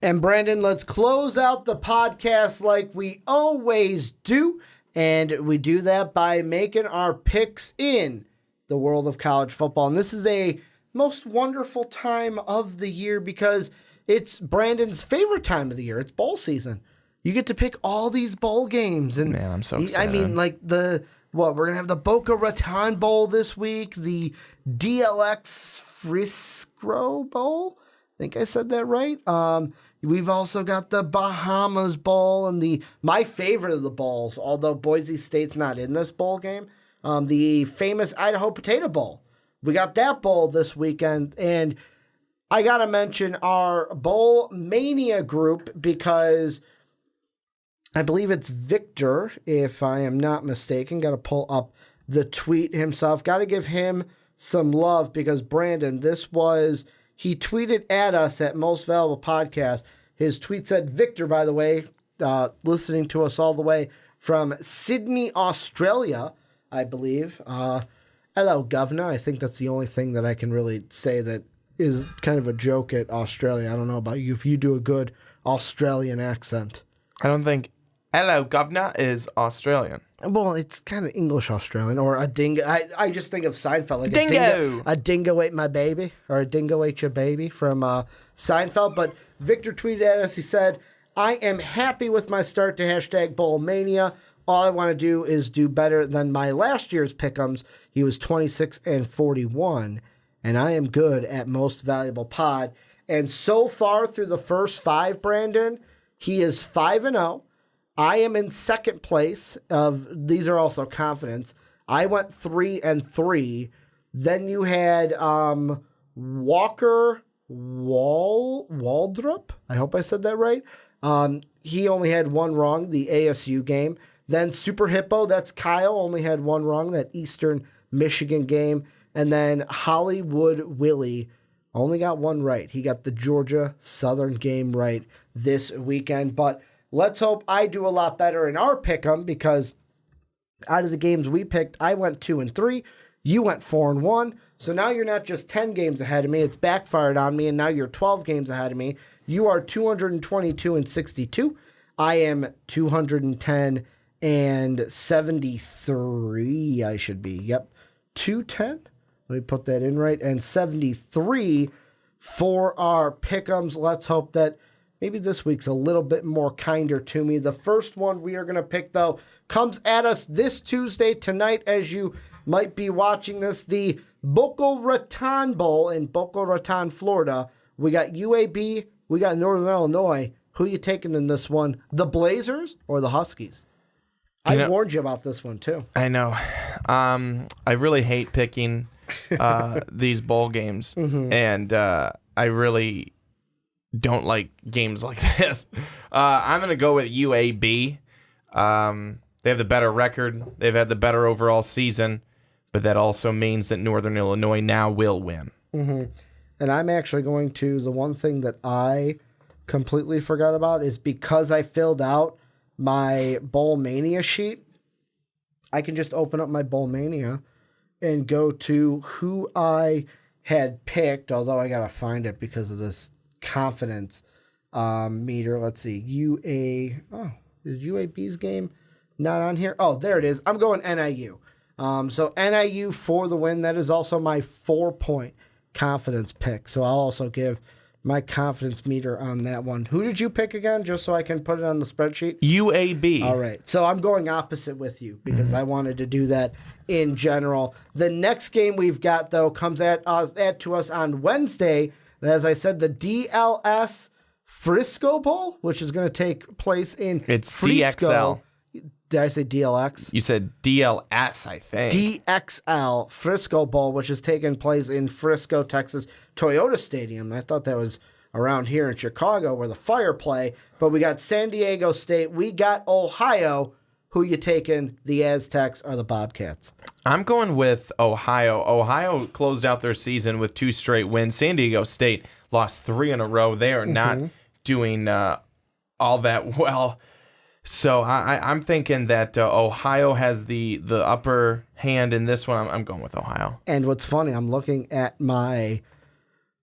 And Brandon, let's close out the podcast like we always do. And we do that by making our picks in the world of college football. And this is a most wonderful time of the year because it's Brandon's favorite time of the year. It's bowl season. You get to pick all these bowl games. And man, I'm so excited. I mean, like we're going to have the Boca Raton Bowl this week, the DLX Frisco Bowl. I think I said that right. We've also got the Bahamas Bowl and my favorite of the bowls, although Boise State's not in this bowl game, the famous Idaho Potato Bowl. We got that bowl this weekend, and I got to mention our Bowl Mania group because I believe it's Victor, if I am not mistaken. Got to pull up the tweet himself. Got to give him some love because, Brandon, he tweeted at us at Most Valuable Podcast. His tweet said, Victor, by the way, listening to us all the way from Sydney, Australia, I believe. Hello, governor. I think that's the only thing that I can really say that is kind of a joke at Australia. I don't know about you, if you do a good Australian accent. I don't think hello, governor is Australian. Well, it's kind of English Australian or a dingo. I just think of Seinfeld. Like dingo. A dingo ate my baby or a dingo ate your baby from Seinfeld. But Victor tweeted at us. He said, I am happy with my start to hashtag Bowlmania. All I want to do is do better than my last year's pick'ems. He was 26-41, and I am good at Most Valuable Pod. And so far through the first 5, Brandon, he is 5-0. I am in second place. These are also confidence. I went 3-3. Then you had Walker Waldrop. I hope I said that right. He only had one wrong, the ASU game. Then Super Hippo, that's Kyle, only had one wrong, that Eastern Michigan game. And then Hollywood Willie only got one right. He got the Georgia Southern game right this weekend. But let's hope I do a lot better in our pick'em because out of the games we picked, I went 2-3. You went 4-1. So now you're not just 10 games ahead of me. It's backfired on me, and now you're 12 games ahead of me. You are 222-62. I am 210-73. I should be. Yep. 210. Let me put that in right. And 73 for our pick'ems. Let's hope that maybe this week's a little bit more kinder to me. The first one we are going to pick, though, comes at us this Tuesday tonight as you might be watching this. The Boca Raton Bowl in Boca Raton, Florida. We got UAB. We got Northern Illinois. Who you taking in this one? The Blazers or the Huskies? I warned you about this one, too. I know. I really hate picking these bowl games. Mm-hmm. And I really don't like games like this. I'm going to go with UAB. They have the better record. They've had the better overall season. But that also means that Northern Illinois now will win. Mm-hmm. And I'm actually going to, the one thing that I completely forgot about is because I filled out my Bowl Mania sheet, I can just open up my Bowl Mania and go to who I had picked, although I got to find it because of this confidence meter. Let's see. Is UAB's game not on here? Oh, there it is. I'm going NIU. So NIU for the win. That is also my 4-point confidence pick. So I'll also give my confidence meter on that one. Who did you pick again, just so I can put it on the spreadsheet? UAB. All right. So I'm going opposite with you because I wanted to do that in general. The next game we've got, though, comes to us on Wednesday. As I said, the DLS Frisco Bowl, which is going to take place in Frisco. DXL. Did I say DLX? You said DLS, I think. DXL Frisco Bowl, which is taking place in Frisco, Texas, Toyota Stadium. I thought that was around here in Chicago where the Fire play. But we got San Diego State. We got Ohio. Who you taking, the Aztecs or the Bobcats? I'm going with Ohio. Ohio closed out their season with 2 straight wins. San Diego State lost 3 in a row. They are not doing all that well. So I'm thinking that Ohio has the upper hand in this one. I'm going with Ohio. And what's funny, I'm looking at my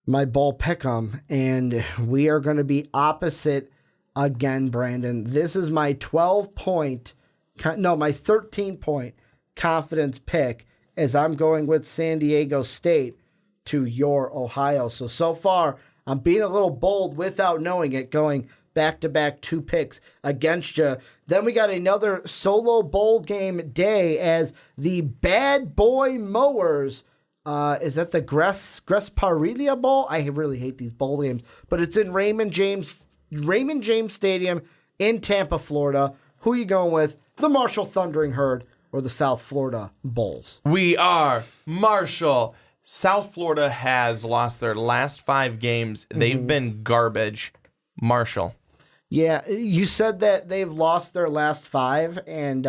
my bowl pick'em, and we are going to be opposite again, Brandon. This is my 13-point confidence pick as I'm going with San Diego State to your Ohio. So far, I'm being a little bold without knowing it, going back-to-back 2 picks against you. Then we got another solo bowl game day as the Bad Boy Mowers. Is that the Gress-Parilia Bowl? I really hate these bowl games, but it's in Raymond James Stadium in Tampa, Florida. Who are you going with? The Marshall Thundering Herd or the South Florida Bulls? We are Marshall. South Florida has lost their last 5 games. They've been garbage. Marshall. Yeah, you said that they've lost their last 5, and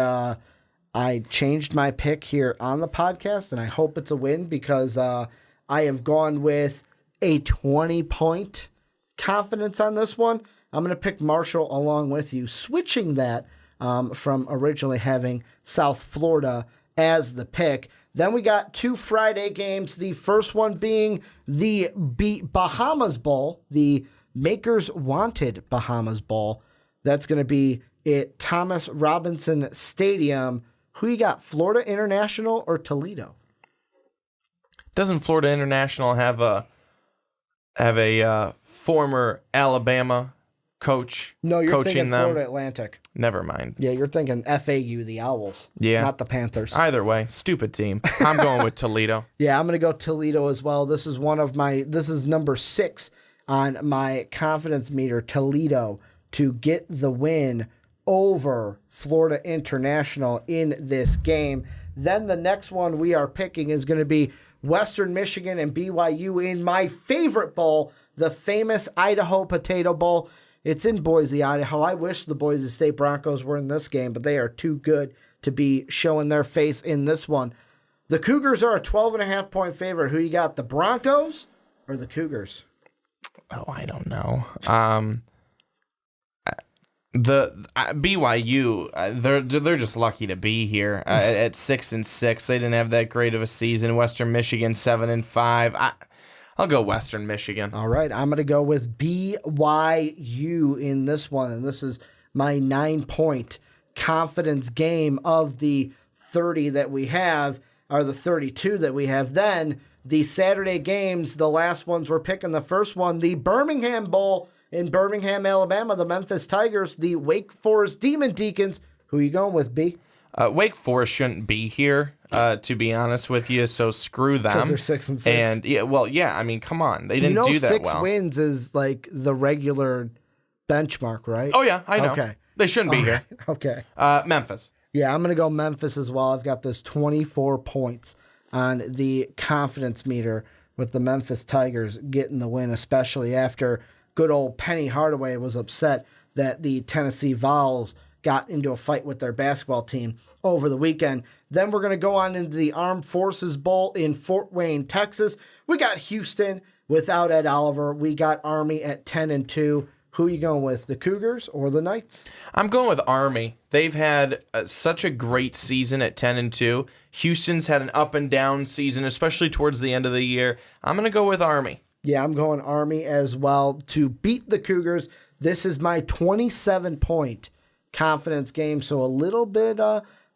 I changed my pick here on the podcast, and I hope it's a win because I have gone with a 20-point confidence on this one. I'm going to pick Marshall along with you, switching that from originally having South Florida as the pick. Then we got 2 Friday games, the first one being the Bahamas Bowl, the Makers Wanted Bahamas Bowl. That's going to be at Thomas Robinson Stadium. Who you got, Florida International or Toledo? Doesn't Florida International have a former Alabama coach No, you're coaching thinking them? Florida Atlantic. Never mind. Yeah, you're thinking FAU, the Owls. Yeah. Not the Panthers. Either way, stupid team. I'm going with Toledo. Yeah, I'm going to go Toledo as well. This is number 6 on my confidence meter, Toledo, to get the win over Florida International in this game. Then the next one we are picking is going to be Western Michigan and BYU in my favorite bowl, the famous Idaho Potato Bowl. It's in Boise, Idaho. I wish the Boise State Broncos were in this game, but they are too good to be showing their face in this one. The Cougars are a 12.5-point favorite. Who you got, the Broncos or the Cougars? Oh, I don't know. The BYU, they're just lucky to be here at 6-6. They didn't have that great of a season. Western Michigan 7-5. I'll go Western Michigan. All right, I'm going to go with BYU in this one, and this is my 9-point confidence game of the 30 that we have, or the 32 that we have. Then the Saturday games, the last ones we're picking. The first one, the Birmingham Bowl in Birmingham, Alabama, the Memphis Tigers, the Wake Forest Demon Deacons. Who are you going with, B? Wake Forest shouldn't be here, to be honest with you, so screw them. Because they're 6-6. And, yeah, I mean, come on. They didn't do that 6 well. wins is like the regular benchmark, right? Oh, yeah, I know. Okay. They shouldn't be here. Okay. Memphis. Yeah, I'm going to go Memphis as well. I've got this 24 points on the confidence meter with the Memphis Tigers getting the win, especially after good old Penny Hardaway was upset that the Tennessee Vols got into a fight with their basketball team over the weekend. Then we're going to go on into the Armed Forces Bowl in Fort Wayne, Texas. We got Houston without Ed Oliver. We got Army at 10-2. Who are you going with, the Cougars or the Knights? I'm going with Army. They've had such a great season at 10-2. Houston's had an up and down season, especially towards the end of the year. I'm going to go with Army. Yeah, I'm going Army as well to beat the Cougars. This is my 27-point confidence game, so a little bit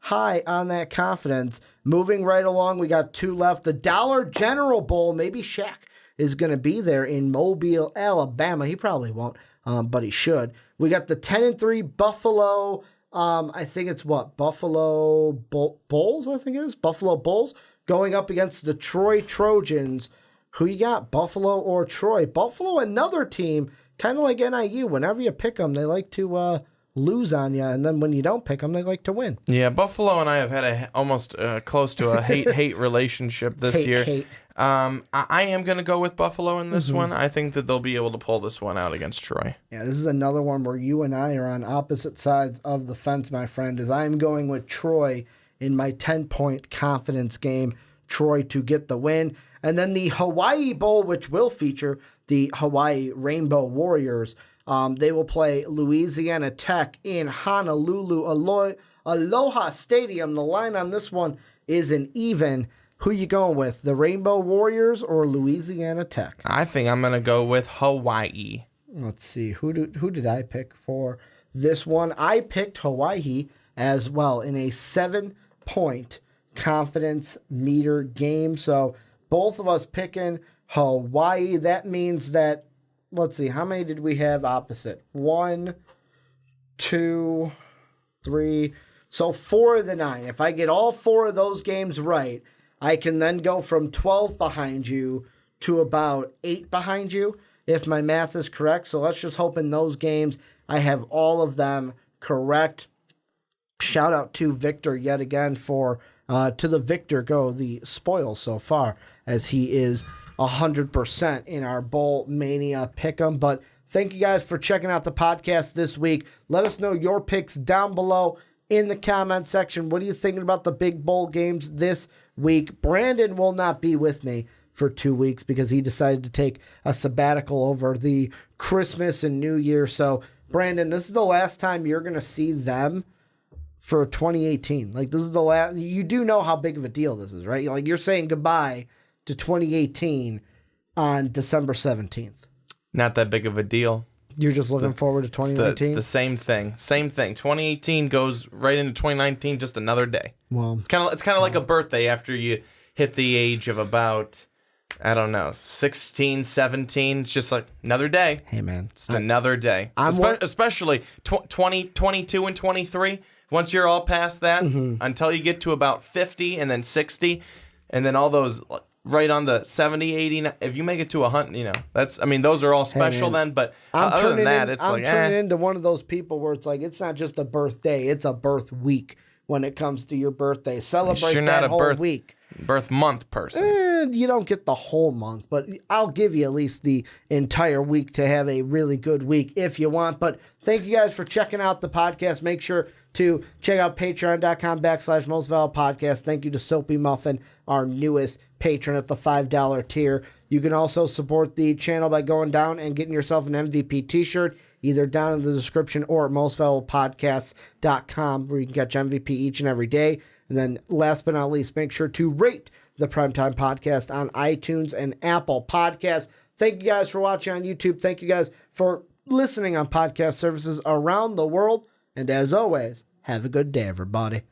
high on that confidence. Moving right along, we got 2 left. The Dollar General Bowl, maybe Shaq is going to be there in Mobile, Alabama. He probably won't, but he should. We got the 10-3 Buffalo, I think it's what? Buffalo Bulls, I think it is. Buffalo Bulls going up against the Troy Trojans. Who you got, Buffalo or Troy? Buffalo, another team, kind of like NIU. Whenever you pick them, they like to lose on you, and then when you don't pick them, they like to win. Yeah, Buffalo and I have had almost close to a hate-hate relationship this year. Hate. I am going to go with Buffalo in this one. I think that they'll be able to pull this one out against Troy. Yeah, this is another one where you and I are on opposite sides of the fence, my friend, as I'm going with Troy in my 10-point confidence game. Troy to get the win. And then the Hawai'i Bowl, which will feature the Hawaii Rainbow Warriors. They will play Louisiana Tech in Honolulu Aloha Stadium. The line on this one is an even. Who you going with, the Rainbow Warriors or Louisiana Tech? I think I'm going to go with Hawai'i. Let's see. Who did I pick for this one? I picked Hawai'i as well in a 7-point confidence meter game. So both of us picking Hawai'i. That means that, let's see, how many did we have opposite? 1, 2, 3. So 4 of the 9. If I get all 4 of those games right, I can then go from 12 behind you to about 8 behind you, if my math is correct. So let's just hope in those games I have all of them correct. Shout out to Victor yet again for, to the Victor go the spoil so far, as he is 100% in our Bowl Mania pick'em. But thank you guys for checking out the podcast this week. Let us know your picks down below in the comment section. What are you thinking about the big bowl games this week? Brandon will not be with me for 2 weeks because he decided to take a sabbatical over the Christmas and New Year. So, Brandon, this is the last time you're going to see them for 2018. Like, this is the last. You do know how big of a deal this is, right? Like, you're saying goodbye to 2018 on December 17th. Not that big of a deal. You're just looking forward to 2019? It's the same thing. Same thing. 2018 goes right into 2019, just another day. Well, it's kind of like a birthday after you hit the age of about, I don't know, 16, 17. It's just like another day. Hey, man. It's another day. Especially 20, 22, and 23. Once you're all past that, until you get to about 50 and then 60, and then all those right on the 70, 80. If you make it to 100, those are all special then. But other than that, I'm turning into one of those people where it's like, it's not just a birthday, it's a birth week when it comes to your birthday. Celebrate that whole week. Birth month person. You don't get the whole month, but I'll give you at least the entire week to have a really good week if you want. But thank you guys for checking out the podcast. Make sure to check out patreon.com/mostvaluable-podcast. Thank you to Soapy Muffin, our newest patron at the $5 tier. You can also support the channel by going down and getting yourself an MVP t-shirt, either down in the description or at mostvaluablepodcast.com, where you can catch MVP each and every day. And then last but not least, make sure to rate the Primetime Podcast on iTunes and Apple Podcasts. Thank you guys for watching on YouTube. Thank you guys for listening on podcast services around the world. And as always, have a good day, everybody.